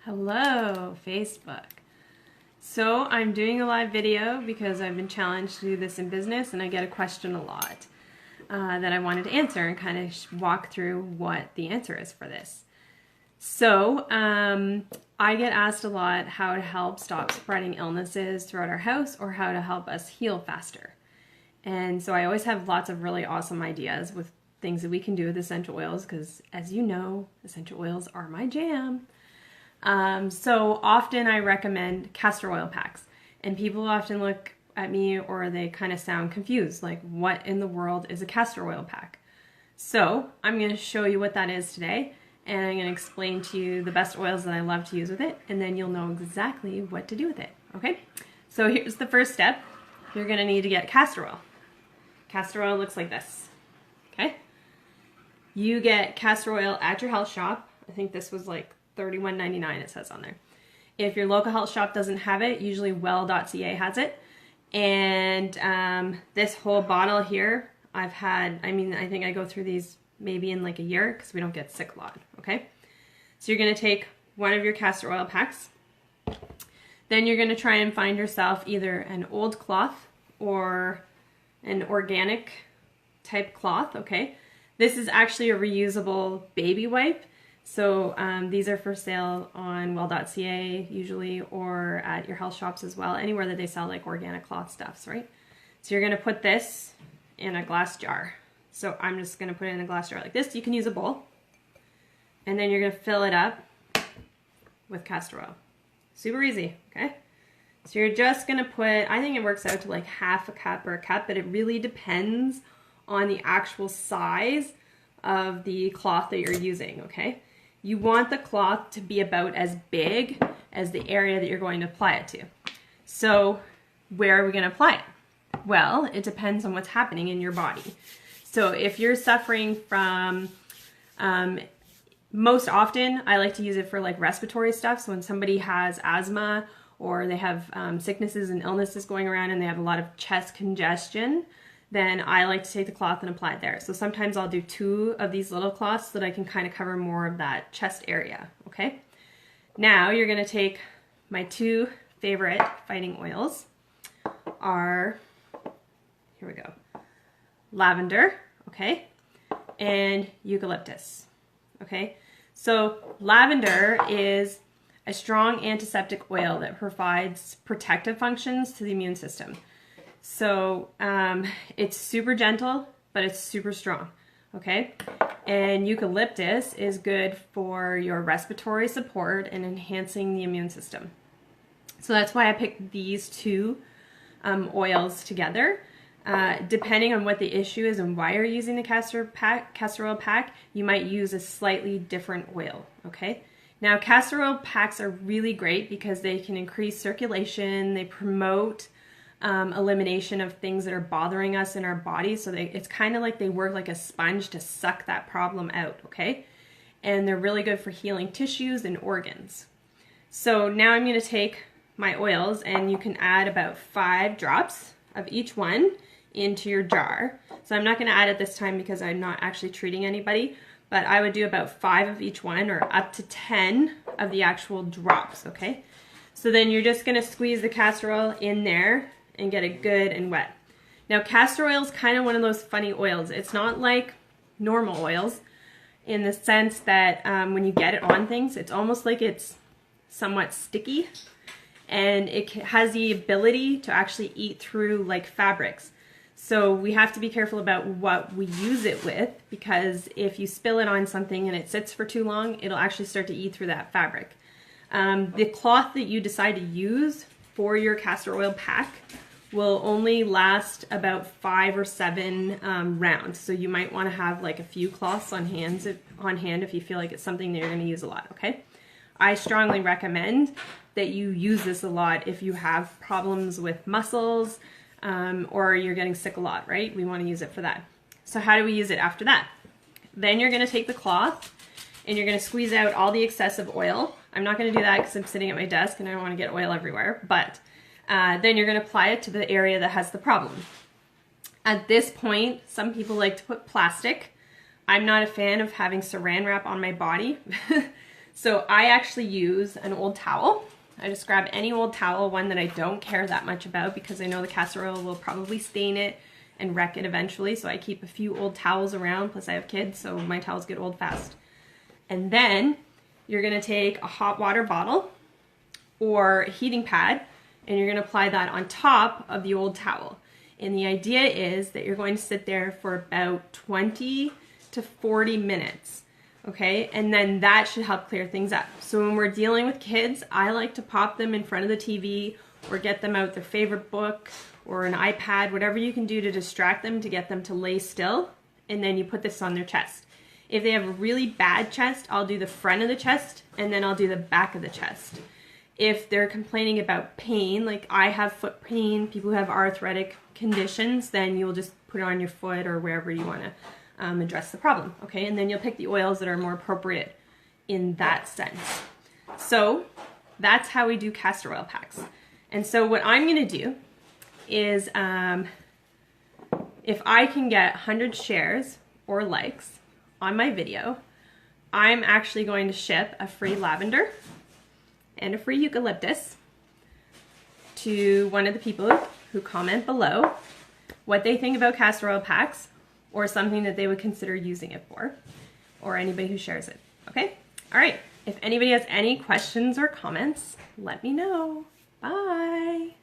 Hello, Facebook. So I'm doing a live video because I've been challenged to do this in business and I get a question a lot that I wanted to answer and kind of walk through what the answer is for this. So I get asked a lot how to help stop spreading illnesses throughout our house or how to help us heal faster. And so I always have lots of really awesome ideas with things that we can do with essential oils because, as you know, essential oils are my jam. So often I recommend castor oil packs, and people often look at me or they kind of sound confused, like what in the world is a castor oil pack? So I'm going to show you what that is today, and I'm going to explain to you the best oils that I love to use with it, and then you'll know exactly what to do with it, okay? So here's the first step. You're going to need to get castor oil. Castor oil looks like this, okay? You get castor oil at your health shop. I think this was like $31.99 it says on there. If your local health shop doesn't have it, usually well.ca has it. And this whole bottle here, I think I go through these maybe in like a year because we don't get sick a lot, okay? So you're going to take one of your castor oil packs. Then you're going to try and find yourself either an old cloth or an organic type cloth, okay? This is actually a reusable baby wipe. So these are for sale on well.ca usually, or at your health shops as well, anywhere that they sell like organic cloth stuffs, right? So you're going to put this in a glass jar. So I'm just going to put it in a glass jar like this. You can use a bowl. And then you're going to fill it up with castor oil. Super easy, okay? So you're just going to put, I think it works out to like half a cup or a cup, but it really depends on the actual size of the cloth that you're using, okay? You want the cloth to be about as big as the area that you're going to apply it to. So where are we going to apply it? Well, it depends on what's happening in your body. So if you're suffering from, most often I like to use it for like respiratory stuff. So when somebody has asthma or they have sicknesses and illnesses going around and they have a lot of chest congestion, then I like to take the cloth and apply it there. So sometimes I'll do 2 of these little cloths so that I can kind of cover more of that chest area, okay? Now you're gonna take my 2 favorite fighting oils are, here we go, lavender, okay, and eucalyptus, okay? So lavender is a strong antiseptic oil that provides protective functions to the immune system. So it's super gentle, but it's super strong, okay? And eucalyptus is good for your respiratory support and enhancing the immune system. So that's why I picked these 2 oils together. Depending on what the issue is and why you're using the castor oil pack, you might use a slightly different oil, okay? Now, castor oil packs are really great because they can increase circulation, they promote elimination of things that are bothering us in our body. So it's kind of like they work like a sponge to suck that problem out, okay? And they're really good for healing tissues and organs. So now I'm going to take my oils, and you can add about 5 drops of each one into your jar. So I'm not going to add it this time because I'm not actually treating anybody, but I would do about 5 of each one or up to 10 of the actual drops, okay? So then you're just going to squeeze the castor oil in there and get it good and wet. Now, castor oil is kind of one of those funny oils. It's not like normal oils in the sense that when you get it on things, it's almost like it's somewhat sticky, and it has the ability to actually eat through like fabrics. So we have to be careful about what we use it with, because if you spill it on something and it sits for too long, it'll actually start to eat through that fabric. The cloth that you decide to use for your castor oil pack will only last about 5 or 7 rounds. So you might want to have like a few cloths on hand if you feel like it's something that you're going to use a lot, okay? I strongly recommend that you use this a lot if you have problems with muscles or you're getting sick a lot, right? We want to use it for that. So how do we use it after that? Then you're going to take the cloth and you're going to squeeze out all the excessive oil. I'm not going to do that because I'm sitting at my desk and I don't want to get oil everywhere, but then you're going to apply it to the area that has the problem. At this point, some people like to put plastic. I'm not a fan of having saran wrap on my body. So I actually use an old towel. I just grab any old towel, one that I don't care that much about because I know the castor oil will probably stain it and wreck it eventually. So I keep a few old towels around, plus I have kids, so my towels get old fast. And then you're gonna take a hot water bottle or a heating pad, and you're gonna apply that on top of the old towel. And the idea is that you're going to sit there for about 20 to 40 minutes, okay? And then that should help clear things up. So when we're dealing with kids, I like to pop them in front of the TV or get them out their favorite book or an iPad, whatever you can do to distract them to get them to lay still, and then you put this on their chest. If they have a really bad chest, I'll do the front of the chest and then I'll do the back of the chest. If they're complaining about pain, like I have foot pain, people who have arthritic conditions, then you'll just put it on your foot or wherever you want to address the problem, okay? And then you'll pick the oils that are more appropriate in that sense. So that's how we do castor oil packs. And so what I'm going to do is if I can get 100 shares or likes on my video, I'm actually going to ship a free lavender and a free eucalyptus to one of the people who comment below what they think about castor oil packs or something that they would consider using it for, or anybody who shares it, okay? All right, if anybody has any questions or comments, let me know. Bye.